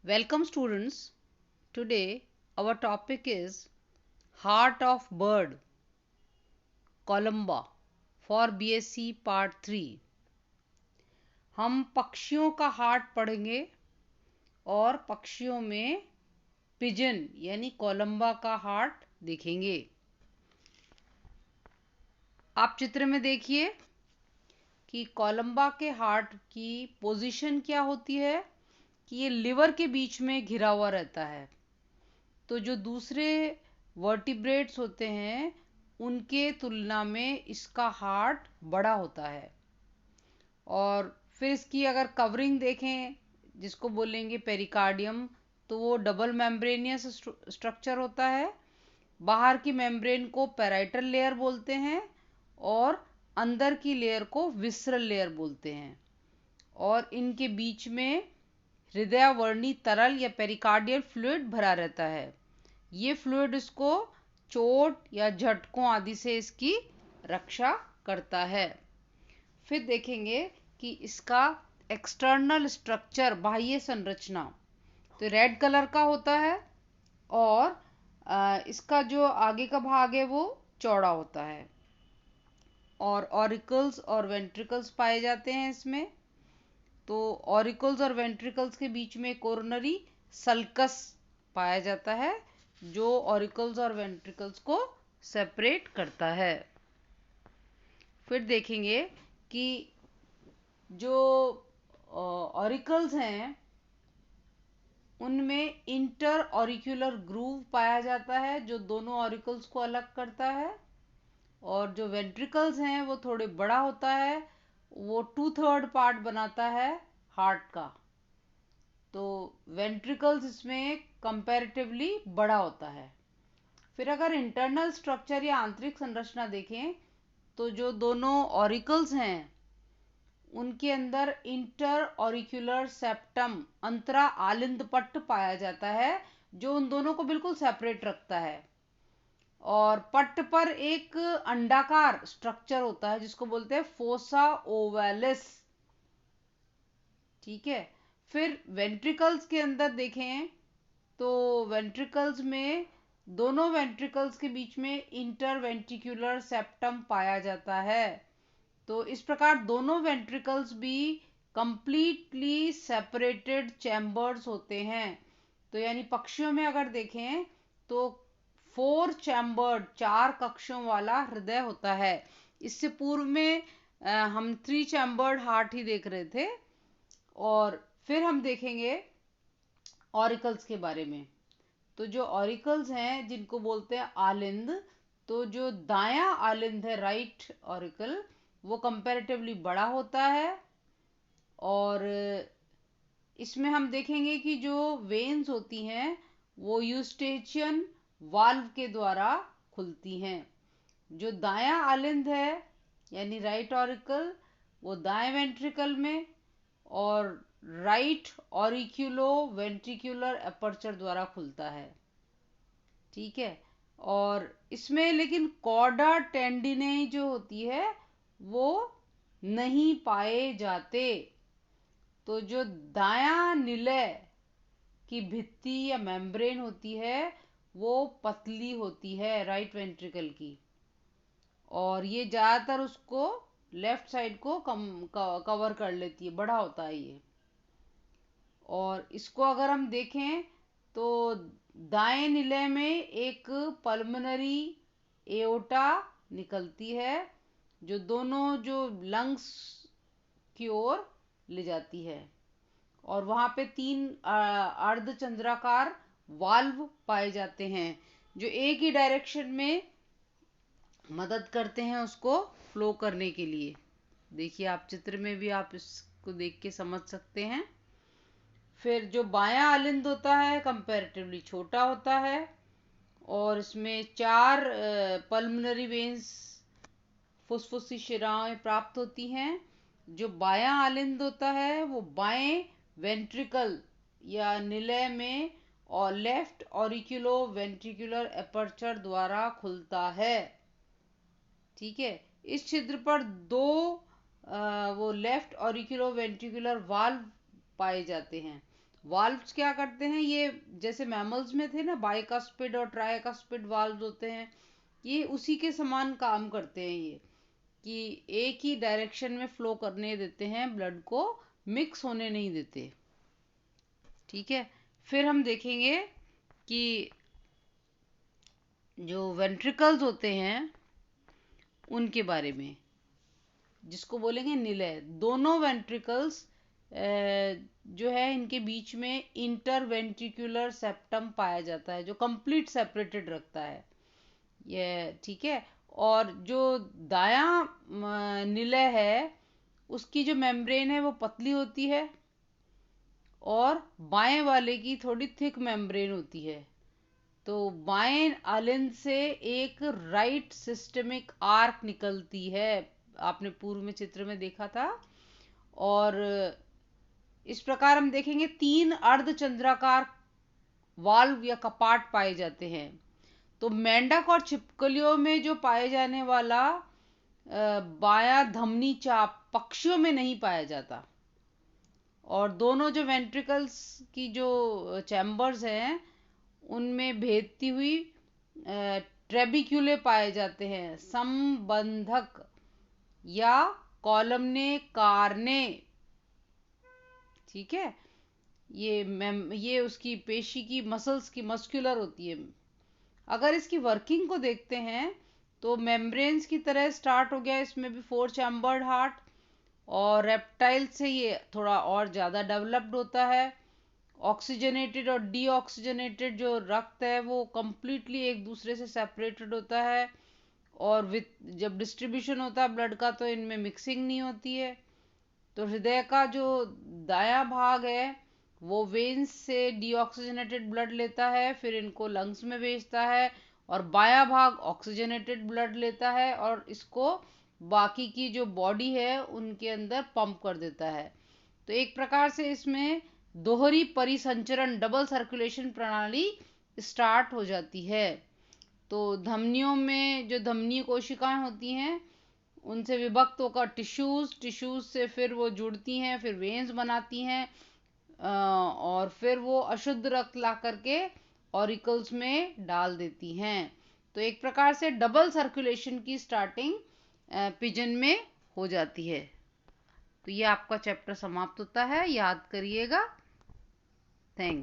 Welcome students. Today our topic is Heart of Bird Columba for BSc Part 3. हम पक्षियों का heart पढ़ेंगे और पक्षियों में पिजन यानी कोलंबा का हार्ट देखेंगे। आप चित्र में देखिए कि कोलंबा के हार्ट की पोजीशन क्या होती है कि ये लिवर के बीच में घिरा हुआ रहता है। तो जो दूसरे वर्टिब्रेट्स होते हैं उनके तुलना में इसका हार्ट बड़ा होता है। और फिर इसकी अगर कवरिंग देखें जिसको बोलेंगे पेरिकार्डियम, तो वो डबल मेम्ब्रेनियस स्ट्रक्चर होता है। बाहर की मेम्ब्रेन को पैराइटल लेयर बोलते हैं और अंदर की लेयर को विसरल लेयर बोलते हैं। और इनके बीच में हृदयावर्णी तरल या पेरिकार्डियल फ्लूइड भरा रहता है। ये फ्लूइड इसको चोट या झटकों आदि से इसकी रक्षा करता है। फिर देखेंगे कि इसका एक्सटर्नल स्ट्रक्चर, बाह्य संरचना, तो रेड कलर का होता है और इसका जो आगे का भाग है वो चौड़ा होता है और ऑरिकल्स और वेंट्रिकल्स पाए जाते हैं इसमें। तो ऑरिकल्स और वेंट्रिकल्स के बीच में कोरोनरी सल्कस पाया जाता है जो ऑरिकल्स और वेंट्रिकल्स को सेपरेट करता है। फिर देखेंगे कि जो ऑरिकल्स हैं उनमें इंटर ऑरिक्यूलर ग्रूव पाया जाता है जो दोनों ऑरिकल्स को अलग करता है। और जो वेंट्रिकल्स हैं वो थोड़े बड़ा होता है, वो 2/3 पार्ट बनाता है हार्ट का। तो वेंट्रिकल्स इसमें कंपैरेटिवली बड़ा होता है। फिर अगर इंटरनल स्ट्रक्चर या आंतरिक संरचना देखें तो जो दोनों ऑरिकल्स हैं उनके अंदर इंटर ऑरिक्यूलर सेप्टम, अंतरा आलिंद पट्ट पाया जाता है जो उन दोनों को बिल्कुल सेपरेट रखता है। और पट्ट पर एक अंडाकार स्ट्रक्चर होता है जिसको बोलते हैं फोसा ओवैलिस। ठीक है। फिर वेंट्रिकल्स के अंदर देखें तो वेंट्रिकल्स में दोनों वेंट्रिकल्स के बीच में इंटरवेंट्रिकुलर सेप्टम पाया जाता है। तो इस प्रकार दोनों वेंट्रिकल्स भी कंप्लीटली सेपरेटेड चैम्बर्स होते हैं। तो यानी पक्षियों में अगर देखें तो 4 चैम्बर्ड, 4 कक्षों वाला हृदय होता है। इससे पूर्व में हम 3 चैम्बर्ड हार्ट ही देख रहे थे। और फिर हम देखेंगे ऑरिकल्स के बारे में। तो जो ऑरिकल्स हैं जिनको बोलते हैं आलिंद, तो जो दायां आलिंद है, राइट ऑरिकल, वो कंपैरेटिवली बड़ा होता है। और इसमें हम देखेंगे कि जो वेन्स होती हैं वो यूस्टेचियन वाल्व के द्वारा खुलती हैं। जो दायां आलिंद है यानी राइट ऑरिकल, वो दाएं वेंट्रिकल में और राइट ऑरिक्यूलो वेंट्रिकुलर अपर्चर द्वारा खुलता है। ठीक है। और इसमें लेकिन कॉर्डा टेंडिनेई जो होती है वो नहीं पाए जाते। तो जो दायां निलय की भित्ति या मेम्ब्रेन होती है वो पतली होती है राइट वेंट्रिकल की, और ये ज़्यादातर उसको लेफ्ट साइड को कवर कर लेती है, बड़ा होता है ये। और इसको अगर हम देखें तो दाएं निलय में एक पल्मोनरी एओटा निकलती है जो दोनों जो लंग्स की ओर ले जाती है। और वहाँ पे 3 अर्धचंद्राकार वाल्व पाए जाते हैं जो एक ही डायरेक्शन में मदद करते हैं उसको फ्लो करने के लिए। देखिए आप चित्र में भी आप इसको देख के समझ सकते हैं। फिर जो बायां आलिंद होता है कंपैरेटिवली छोटा होता है और इसमें 4 पल्मोनरी वेन्स, फुसफुसी शिराएं प्राप्त होती हैं। जो बायां आलिंद होता है वो बाएं वेंट्रिकल या निलय में और लेफ्ट ऑरिक्यूलो वेंट्रिकुलर अपर्चर द्वारा खुलता है। ठीक है। इस छिद्र पर 2 वो लेफ्ट ऑरिक्यूलो वेंट्रिकुलर वाल्व पाए जाते हैं वाल्व्स क्या करते हैं, ये जैसे मैमल्स में थे ना बाइकास्पिड और ट्राइकास्पिड वाल्व्स होते हैं, ये उसी के समान काम करते हैं ये, कि एक ही डायरेक्शन में फ्लो करने देते हैं, ब्लड को मिक्स होने नहीं देते। ठीक है, फिर हम देखेंगे कि जो वेंट्रिकल्स होते हैं उनके बारे में, जिसको बोलेंगे निलय। दोनों वेंट्रिकल्स जो है इनके बीच में इंटरवेंट्रिकुलर सेप्टम पाया जाता है, जो कंप्लीट सेपरेटेड रखता है ये। ठीक है, और जो दायां निलय है उसकी जो मेम्ब्रेन है वो पतली होती है, और बाएं वाले की थोड़ी थिक मेम्ब्रेन होती है। तो बाएं आलिंद से एक राइट सिस्टमिक आर्क निकलती है, आपने पूर्व में चित्र में देखा था। और इस प्रकार हम देखेंगे 3 अर्धचंद्राकार वाल्व या कपाट पाए जाते हैं। तो मेंढक और छिपकलियों में जो पाए जाने वाला बायां धमनी चाप पक्षियों में नहीं पाया जाता। और दोनों जो वेंट्रिकल्स की जो चैम्बर्स हैं उनमें भेदती हुई ट्रेबिक्यूले पाए जाते हैं, संबंधक या कॉलमने कार्ने। ठीक है, ये उसकी पेशी की मसल्स की मस्कुलर होती है। अगर इसकी वर्किंग को देखते हैं तो मेम्ब्रेन्स की तरह स्टार्ट हो गया, इसमें भी 4 चैम्बर्ड हार्ट, और रेप्टाइल से ये थोड़ा और ज़्यादा डेवलप्ड होता है। ऑक्सीजनेटेड और डीऑक्सीजनेटेड जो रक्त है वो कम्प्लीटली एक दूसरे से सेपरेटेड होता है, और विथ जब डिस्ट्रीब्यूशन होता है ब्लड का तो इनमें मिक्सिंग नहीं होती है। तो हृदय का जो दायां भाग है वो वेन्स से डीऑक्सीजनेटेड ब्लड लेता है, फिर इनको लंग्स में भेजता है, और बायां भाग ऑक्सीजनेटेड ब्लड लेता है और इसको बाकी की जो बॉडी है उनके अंदर पंप कर देता है। तो एक प्रकार से इसमें दोहरी परिसंचरण, डबल सर्कुलेशन प्रणाली स्टार्ट हो जाती है। तो धमनियों में जो धमनी कोशिकाएं होती हैं उनसे विभक्त होकर टिश्यूज से फिर वो जुड़ती हैं, फिर वेन्स बनाती हैं, और फिर वो अशुद्ध रक्त ला करके ऑरिकल्स में डाल देती हैं। तो एक प्रकार से डबल सर्कुलेशन की स्टार्टिंग पिजन में हो जाती है। तो ये आपका चैप्टर समाप्त होता है, याद करिएगा। थैंक्स।